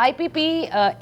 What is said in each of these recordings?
IPP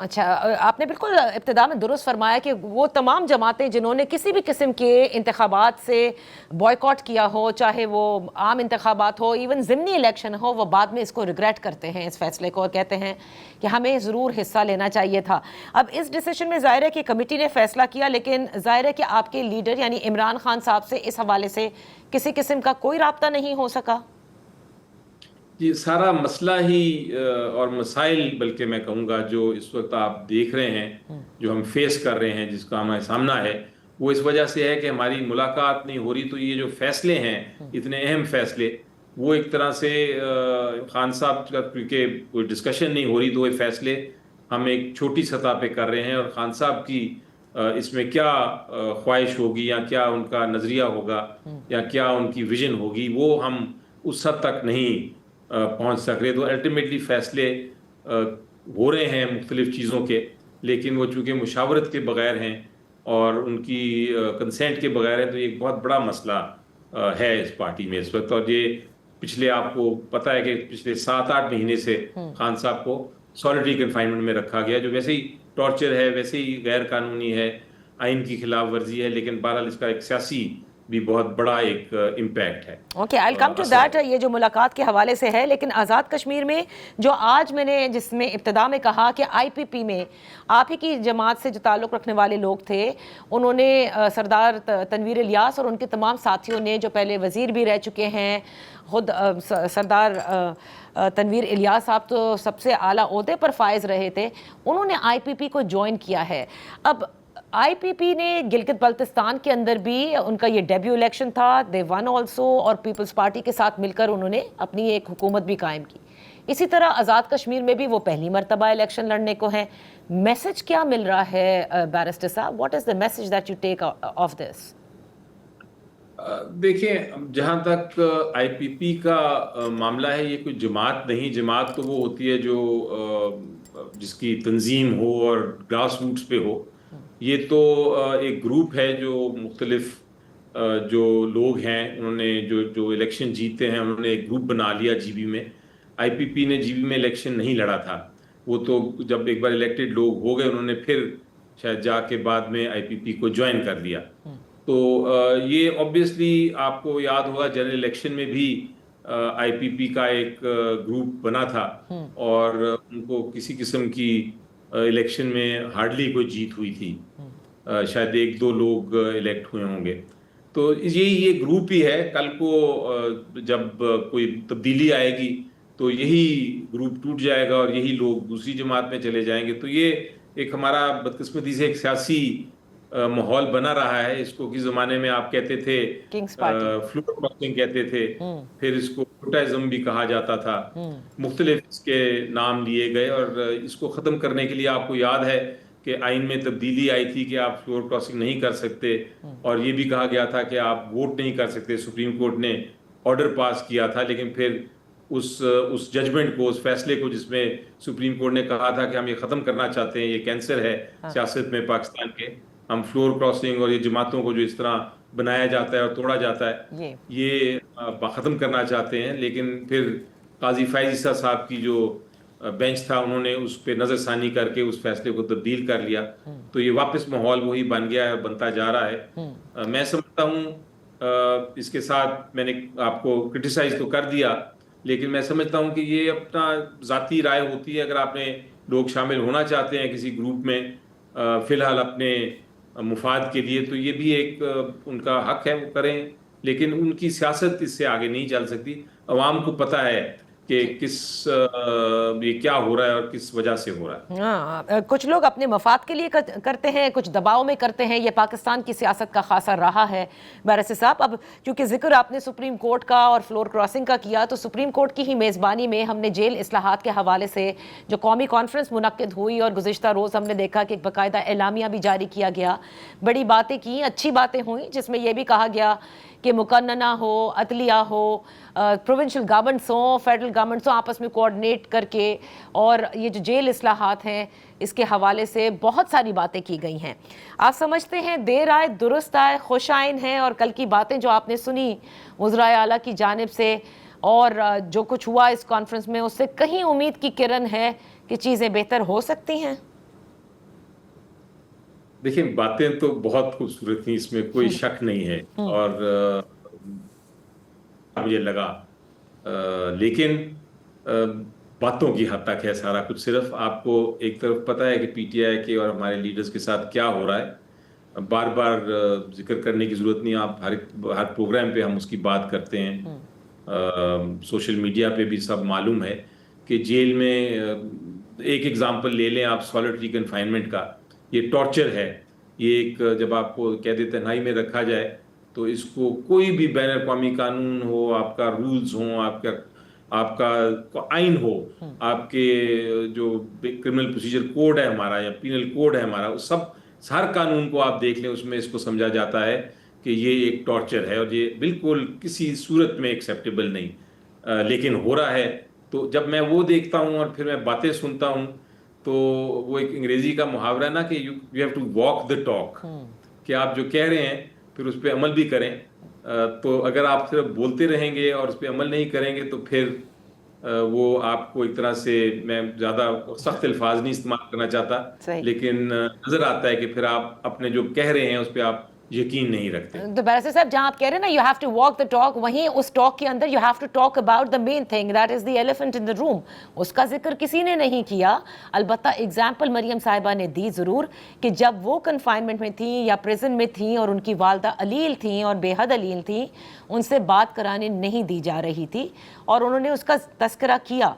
اچھا، آپ نے بالکل ابتدا میں درست فرمایا کہ وہ تمام جماعتیں جنہوں نے کسی بھی قسم کے انتخابات سے بوائیکاٹ کیا ہو، چاہے وہ عام انتخابات ہو، ایون ضمنی الیکشن ہو، وہ بعد میں اس کو ریگریٹ کرتے ہیں اس فیصلے کو، اور کہتے ہیں کہ ہمیں ضرور حصہ لینا چاہیے تھا۔ اب اس ڈیسیشن میں ظاہر ہے کہ کمیٹی نے فیصلہ کیا، لیکن ظاہر ہے کہ آپ کے لیڈر یعنی عمران خان صاحب سے اس حوالے سے کسی قسم کا کوئی رابطہ نہیں ہو سکا؟ یہ سارا مسئلہ ہی اور مسائل بلکہ میں کہوں گا جو اس وقت آپ دیکھ رہے ہیں، جو ہم فیس کر رہے ہیں، جس کا ہمارے سامنا ہے، وہ اس وجہ سے ہے کہ ہماری ملاقات نہیں ہو رہی۔ تو یہ جو فیصلے ہیں، اتنے اہم فیصلے، وہ ایک طرح سے خان صاحب کا کیونکہ کوئی ڈسکشن نہیں ہو رہی، تو وہ فیصلے ہم ایک چھوٹی سطح پہ کر رہے ہیں، اور خان صاحب کی اس میں کیا خواہش ہوگی، یا کیا ان کا نظریہ ہوگا، یا کیا ان کی ویژن ہوگی، وہ ہم اس حد تک نہیں پہنچ سک رہے۔ تو الٹیمیٹلی فیصلے ہو رہے ہیں مختلف چیزوں کے، لیکن وہ چونکہ مشاورت کے بغیر ہیں اور ان کی کنسینٹ کے بغیر ہیں، تو یہ ایک بہت بڑا مسئلہ ہے اس پارٹی میں اس وقت۔ اور یہ پچھلے، آپ کو پتہ ہے کہ پچھلے 7-8 مہینے سے خان صاحب کو سالیٹری کنفائنمنٹ میں رکھا گیا، جو ویسے ہی ٹارچر ہے، ویسے ہی غیر قانونی ہے، آئین کی خلاف ورزی ہے، لیکن بہرحال اس کا ایک سیاسی بھی بہت بڑا ایک امپیکٹ ہے۔ Okay, I come to that, یہ جو ملاقات کے حوالے سے ہے، لیکن آزاد کشمیر میں جو آج میں نے جس میں ابتدا میں کہا کہ آئی پی پی میں آپ ہی کی جماعت سے جو تعلق رکھنے والے لوگ تھے، انہوں نے سردار تنویر الیاس اور ان کے تمام ساتھیوں نے جو پہلے وزیر بھی رہ چکے ہیں، خود سردار تنویر الیاس صاحب تو سب سے اعلیٰ عہدے پر فائز رہے تھے، انہوں نے آئی پی پی کو جوائن کیا ہے۔ اب آئی پی پی نے گلگت بلتستان کے اندر بھی ان کا یہ ڈیبیو الیکشن تھا، دے ون آلسو، اور پیپلز پارٹی کے ساتھ مل کر انہوں نے اپنی ایک حکومت بھی قائم کی۔ اسی طرح آزاد کشمیر میں بھی وہ پہلی مرتبہ الیکشن لڑنے کو ہیں۔ میسج کیا مل رہا ہے بیرسٹر صاحب؟ What is the message that you take of this? دیکھیں، جہاں تک آئی پی پی کا معاملہ ہے، یہ کوئی جماعت نہیں۔ جماعت تو وہ ہوتی ہے جو جس کی تنظیم ہو اور گراس روٹس پہ ہو۔ یہ تو ایک گروپ ہے جو مختلف جو لوگ ہیں، انہوں نے جو الیکشن جیتے ہیں، انہوں نے ایک گروپ بنا لیا جی بی میں۔ آئی پی پی نے جی بی میں الیکشن نہیں لڑا تھا، وہ تو جب ایک بار الیکٹڈ لوگ ہو گئے، انہوں نے پھر شاید جا کے بعد میں آئی پی پی کو جوائن کر لیا۔ تو یہ آبویسلی آپ کو یاد ہوگا جنرل الیکشن میں بھی آئی پی پی کا ایک گروپ بنا تھا، اور ان کو کسی قسم کی الیکشن میں ہارڈلی کوئی جیت ہوئی تھی، شاید 1-2 لوگ الیکٹ ہوئے ہوں گے۔ تو یہ گروپ ہی ہے۔ کل کو جب کوئی تبدیلی آئے گی تو یہی گروپ ٹوٹ جائے گا اور یہی لوگ دوسری جماعت میں چلے جائیں گے۔ تو یہ ایک ہمارا بدقسمتی سے ایک سیاسی ماحول بنا رہا ہے۔ اس کو کس زمانے میں آپ کہتے تھے فلور کراسنگ کہتے تھے، پھر اس کو فوٹائزم بھی کہا جاتا تھا، مختلف اس کے نام لیے گئے، اور اس کو ختم کرنے کے لیے آپ کو یاد ہے کہ آئین میں تبدیلی آئی تھی کہ آپ فلور کراسنگ نہیں کر سکتے، اور یہ بھی کہا گیا تھا کہ آپ ووٹ نہیں کر سکتے۔ سپریم کورٹ نے آرڈر پاس کیا تھا، لیکن پھر اس ججمنٹ کو، اس فیصلے کو، جس میں سپریم کورٹ نے کہا تھا کہ ہم یہ ختم کرنا چاہتے ہیں، یہ کینسر ہے سیاست میں پاکستان کے، ہم فلور کراسنگ اور یہ جماعتوں کو جو اس طرح بنایا جاتا ہے اور توڑا جاتا ہے، یہ ختم کرنا چاہتے ہیں۔ لیکن پھر قاضی فائز عیسیٰ صاحب کی جو بینچ تھا، انہوں نے اس پہ نظر ثانی کر کے اس فیصلے کو تبدیل کر لیا۔ تو یہ واپس ماحول وہی بن گیا ہے، بنتا جا رہا ہے۔ میں سمجھتا ہوں اس کے ساتھ میں نے آپ کو کرٹیسائز تو کر دیا، لیکن میں سمجھتا ہوں کہ یہ اپنا ذاتی رائے ہوتی ہے۔ اگر آپ نے لوگ شامل ہونا چاہتے ہیں کسی گروپ میں فی الحال اپنے مفاد کے لیے، تو یہ بھی ایک ان کا حق ہے، وہ کریں، لیکن ان کی سیاست اس سے آگے نہیں چل سکتی۔ عوام کو پتہ ہے کہ یہ کیا ہو رہا ہے اور کس وجہ سے ہو رہا ہے۔ ہاں، کچھ لوگ اپنے مفاد کے لیے کرتے ہیں، کچھ دباؤ میں کرتے ہیں۔ یہ پاکستان کی سیاست کا خاصا رہا ہے بیرسٹر صاحب۔ اب چونکہ ذکر آپ نے سپریم کورٹ کا اور فلور کراسنگ کا کیا، تو سپریم کورٹ کی ہی میزبانی میں ہم نے جیل اصلاحات کے حوالے سے جو قومی کانفرنس منعقد ہوئی، اور گزشتہ روز ہم نے دیکھا کہ ایک باقاعدہ اعلامیہ بھی جاری کیا گیا، بڑی باتیں کی، اچھی باتیں ہوئیں، جس میں یہ بھی کہا گیا کہ مقننہ ہو، عدلیہ ہو، پروونشل گورنمنٹس ہوں، فیڈرل گورنمنٹس ہوں، آپس میں کوآرڈینیٹ کر کے، اور یہ جو جیل اصلاحات ہیں اس کے حوالے سے بہت ساری باتیں کی گئی ہیں۔ آپ سمجھتے ہیں دیر آئے درست آئے، خوش آئین ہیں، اور کل کی باتیں جو آپ نے سنی وزرائے اعلیٰ کی جانب سے اور جو کچھ ہوا اس کانفرنس میں، اس سے کہیں امید کی کرن ہے کہ چیزیں بہتر ہو سکتی ہیں؟ دیکھیں باتیں تو بہت خوبصورت تھیں، اس میں کوئی شک نہیں ہے، اور مجھے لگا لیکن باتوں کی حد تک ہے سارا کچھ. صرف آپ کو ایک طرف پتہ ہے کہ پی ٹی آئی کے اور ہمارے لیڈرز کے ساتھ کیا ہو رہا ہے، بار بار ذکر کرنے کی ضرورت نہیں. آپ ہر پروگرام پہ ہم اس کی بات کرتے ہیں، سوشل میڈیا پہ بھی سب معلوم ہے کہ جیل میں ایک ایگزامپل لے لیں آپ سالٹری کنفائنمنٹ کا، یہ ٹارچر ہے. یہ ایک جب آپ کو قید تنہائی میں رکھا جائے تو اس کو کوئی بھی بین الاقوامی قانون ہو، آپ کا رولز ہوں، آپ کا آئین ہو، آپ کے جو کرمنل پروسیجر کوڈ ہے ہمارا یا پینل کوڈ ہے ہمارا، اس ہر قانون کو آپ دیکھ لیں، اس میں اس کو سمجھا جاتا ہے کہ یہ ایک ٹارچر ہے اور یہ بالکل کسی صورت میں ایکسیپٹیبل نہیں. لیکن ہو رہا ہے. تو جب میں وہ دیکھتا ہوں اور پھر میں باتیں سنتا ہوں تو وہ ایک انگریزی کا محاورہ ہے نا کہ you have to walk the talk, کہ آپ جو کہہ رہے ہیں پھر اس پہ عمل بھی کریں. تو اگر آپ صرف بولتے رہیں گے اور اس پہ عمل نہیں کریں گے تو پھر وہ آپ کو ایک طرح سے، میں زیادہ سخت الفاظ نہیں استعمال کرنا چاہتا، صحیح. لیکن نظر آتا ہے کہ پھر آپ اپنے جو کہہ رہے ہیں اس پہ آپ یقین نہیں رکھتے. تو بیرسٹر صاحب جہاں آپ کہہ رہے ہیں نا you have to walk the talk, وہیں اس ٹاک کے اندر you have to talk about the main thing that is the elephant in the room. اس کا ذکر کسی نے نہیں کیا. البتہ اگزامپل مریم صاحبہ نے دی ضرور کہ جب وہ کنفائنمنٹ میں تھیں یا پریزن میں تھیں اور ان کی والدہ علیل تھیں اور بے حد علیل تھیں، ان سے بات کرانے نہیں دی جا رہی تھی اور انہوں نے اس کا تذکرہ کیا.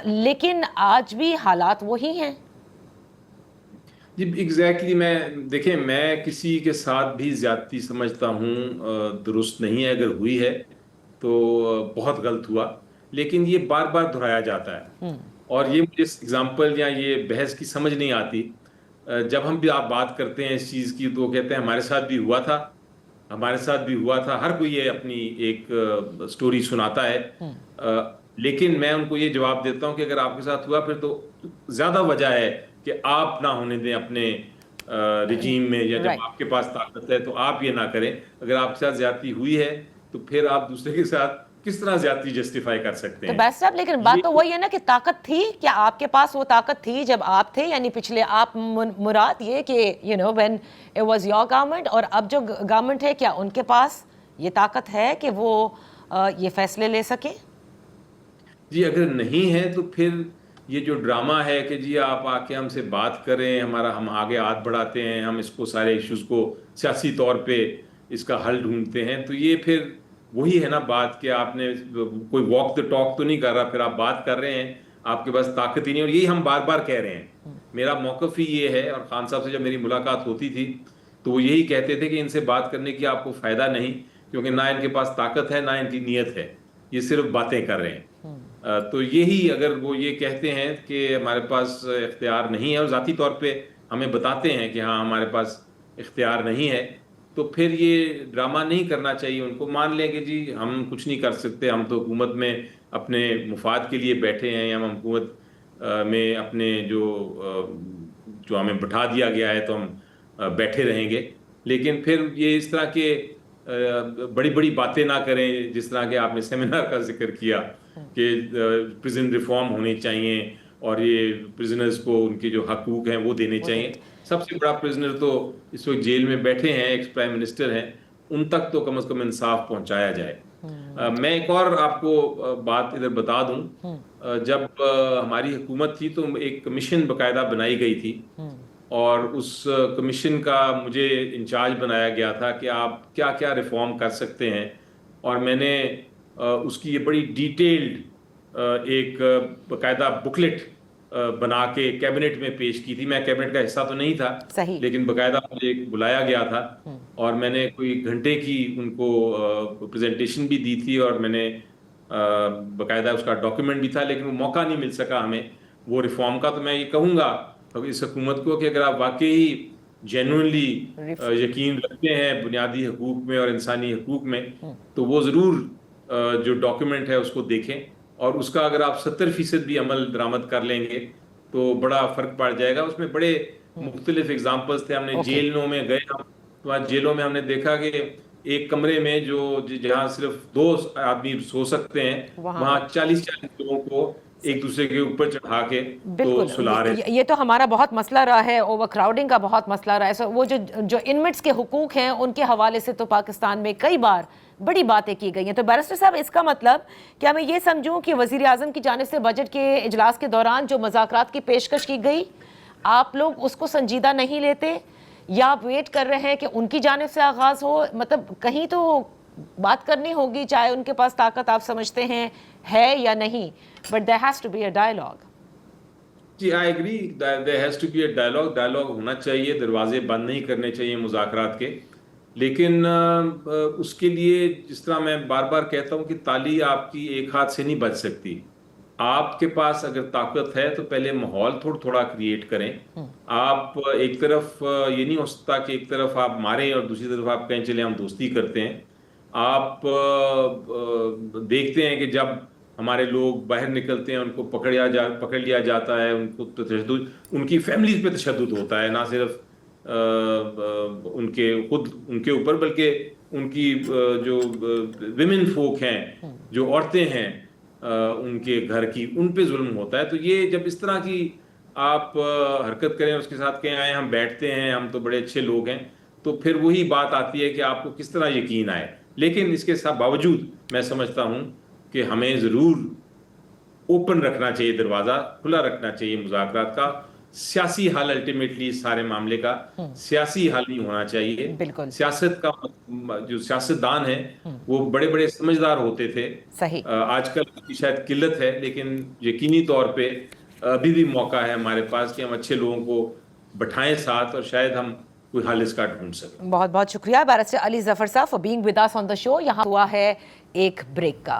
لیکن آج بھی حالات وہی ہیں. جی ایگزیکٹلی. دیکھیں میں کسی کے ساتھ بھی زیادتی سمجھتا ہوں درست نہیں ہے، اگر ہوئی ہے تو بہت غلط ہوا، لیکن یہ بار بار دہرایا جاتا ہے اور یہ مجھے ایگزامپل یا یہ بحث کی سمجھ نہیں آتی. جب ہم بھی آپ بات کرتے ہیں اس چیز کی تو وہ کہتے ہیں ہمارے ساتھ بھی ہوا تھا، ہمارے ساتھ بھی ہوا تھا. ہر کوئی یہ اپنی ایک سٹوری سناتا ہے، لیکن میں ان کو یہ جواب دیتا ہوں کہ اگر آپ کے ساتھ ہوا پھر تو زیادہ وجہ ہے کہ آپ نہ ہونے دیں اپنے رجیم میں، یا جب آپ کے پاس طاقت ہے تو آپ یہ نہ کریں. اگر آپ کے ساتھ زیادتی ہوئی ہے تو پھر آپ دوسرے کے ساتھ کس طرح زیادتی جسٹیفائی کر سکتے تو ہیں؟ بیسٹ صاحب لیکن بات تو وہی ہے نا کہ طاقت تھی کیا آپ کے پاس؟ وہ طاقت تھی جب آپ تھے، یعنی پچھلے آپ مراد یہ کہ you know when it was your government, اور اب جو گورنمنٹ ہے کیا ان کے پاس یہ طاقت ہے کہ وہ یہ فیصلے لے سکے؟ جی اگر نہیں ہے تو پھر یہ جو ڈرامہ ہے کہ جی آپ آ کے ہم سے بات کریں، ہم آگے ہاتھ بڑھاتے ہیں، ہم اس کو سارے ایشوز کو سیاسی طور پہ اس کا حل ڈھونڈتے ہیں، تو یہ پھر وہی ہے نا بات کہ آپ نے کوئی واک دا ٹاک تو نہیں کر رہا، پھر آپ بات کر رہے ہیں، آپ کے پاس طاقت ہی نہیں. اور یہی ہم بار بار کہہ رہے ہیں. میرا موقف ہی یہ ہے، اور خان صاحب سے جب میری ملاقات ہوتی تھی تو وہ یہی کہتے تھے کہ ان سے بات کرنے کی آپ کو فائدہ نہیں، کیونکہ نہ ان کے پاس طاقت ہے نہ ان کی نیت ہے، یہ صرف باتیں کر رہے ہیں. تو یہی اگر وہ یہ کہتے ہیں کہ ہمارے پاس اختیار نہیں ہے اور ذاتی طور پہ ہمیں بتاتے ہیں کہ ہاں ہمارے پاس اختیار نہیں ہے، تو پھر یہ ڈرامہ نہیں کرنا چاہیے. ان کو مان لیں کہ جی ہم کچھ نہیں کر سکتے، ہم تو حکومت میں اپنے مفاد کے لیے بیٹھے ہیں، یا ہم حکومت میں اپنے جو ہمیں بٹھا دیا گیا ہے تو ہم بیٹھے رہیں گے. لیکن پھر یہ اس طرح کے بڑی بڑی باتیں نہ کریں، جس طرح کہ آپ نے سیمینار کا ذکر کیا کہ پریزن ریفارم ہونے چاہیے اور یہ پریزنرز کو ان کے جو حقوق ہیں وہ دینے چاہیے. سب سے بڑا پریزنر تو اس وقت جیل میں بیٹھے ہیں، ایکس پرائم منسٹر ہیں، ان تک تو کم از کم انصاف پہنچایا جائے. میں ایک اور آپ کو بات ادھر بتا دوں، جب ہماری حکومت تھی تو ایک کمیشن باقاعدہ بنائی گئی تھی، اور اس کمیشن کا مجھے انچارج بنایا گیا تھا کہ آپ کیا کیا ریفارم کر سکتے ہیں. اور میں نے اس کی یہ بڑی ڈیٹیلڈ ایک باقاعدہ بکلٹ بنا کے کیبنٹ میں پیش کی تھی. میں کیبنٹ کا حصہ تو نہیں تھا، لیکن باقاعدہ مجھے بلایا گیا تھا اور میں نے کوئی گھنٹے کی ان کو پریزنٹیشن بھی دی تھی، اور میں نے باقاعدہ اس کا ڈاکیومنٹ بھی تھا، لیکن وہ موقع نہیں مل سکا ہمیں وہ ریفارم کا. تو میں یہ کہوں گا اس حکومت کو کہ اگر آپ واقعی جینوئنلی یقین رکھتے ہیں بنیادی حقوق میں اور انسانی حقوق میں، تو وہ ضرور جو ڈاکیومنٹ ہے اس کو دیکھیں، اور اس کا اگر آپ 70% بھی عمل درآمد کر لیں گے تو بڑا فرق پڑ جائے گا. اس میں بڑے مختلف اگزامپلس تھے. ہم نے جیلوں میں گئے، تو جیلوں میں ہم نے دیکھا کہ ایک کمرے میں جہاں صرف 2 آدمی سو سکتے ہیں، وہاں 40 لوگوں کو ایک دوسرے کے اوپر چڑھا کے تو بالکل سلا رہے تھے. یہ تو ہمارا بہت مسئلہ رہا ہے، اوور کراؤڈنگ کا بہت مسئلہ رہا ہے. سو وہ جو انمیٹس کے حقوق ہیں ان کے حوالے سے تو پاکستان میں کئی بار بڑی باتیں کی گئی ہیں. تو بیرسٹر صاحب اس کا مطلب کیا میں یہ سمجھوں کہ وزیر اعظم کی جانب سے بجٹ کے اجلاس کے دوران جو مذاکرات کی پیشکش کی گئی آپ لوگ اس کو سنجیدہ نہیں لیتے یا آپ ویٹ کر رہے ہیں کہ ان کی جانب سے آغاز ہو؟ مطلب کہیں تو بات کرنی ہوگی، چاہے ان کے پاس طاقت آپ سمجھتے ہیں ہے یا نہیں، but there has to be a dialogue. جی I agree there has to be a dialogue. Dialogue ہونا چاہیے، دروازے بند نہیں کرنے چاہیے مذاکرات کے. لیکن اس کے لیے جس طرح میں بار بار کہتا ہوں کہ تالی آپ کی ایک ہاتھ سے نہیں بج سکتی. آپ کے پاس اگر طاقت ہے تو پہلے ماحول تھوڑا کریٹ کریں. آپ ایک طرف یہ نہیں ہو سکتا کہ ایک طرف آپ ماریں اور دوسری طرف آپ کہیں چلیں ہم دوستی کرتے ہیں. آپ دیکھتے ہیں کہ جب ہمارے لوگ باہر نکلتے ہیں ان کو پکڑ لیا جاتا ہے، ان کو تشدد، ان کی فیملیز پہ تشدد ہوتا ہے، نہ صرف ان کے اوپر بلکہ ان کی جو ویمن فوک ہیں، جو عورتیں ہیں ان کے گھر کی، ان پہ ظلم ہوتا ہے. تو یہ جب اس طرح کی آپ حرکت کریں اس کے ساتھ کہیں آئے ہم بیٹھتے ہیں ہم تو بڑے اچھے لوگ ہیں، تو پھر وہی بات آتی ہے کہ آپ کو کس طرح یقین آئے. لیکن اس کے ساتھ باوجود میں سمجھتا ہوں کہ ہمیں ضرور اوپن رکھنا چاہیے، دروازہ کھلا رکھنا چاہیے مذاکرات کا. سیاسی حل الٹیمیٹلی اس سارے معاملے کا سیاسی حل نہیں ہونا چاہیے. بالکل سیاست کا جو سیاستدان ہیں وہ بڑے بڑے سمجھدار ہوتے تھے. صحیح. آج کل شاید قلت ہے، لیکن یقینی طور پہ ابھی بھی موقع ہے ہمارے پاس کہ ہم اچھے لوگوں کو بٹھائیں ساتھ اور شاید ہم کوئی حل اس کا ڈھونڈ سکیں. بہت بہت شکریہ بیرسٹر علی ظفر صاحب فار بینگ ود اس آن دا شو. یہاں ہوا ہے ایک بریک کا.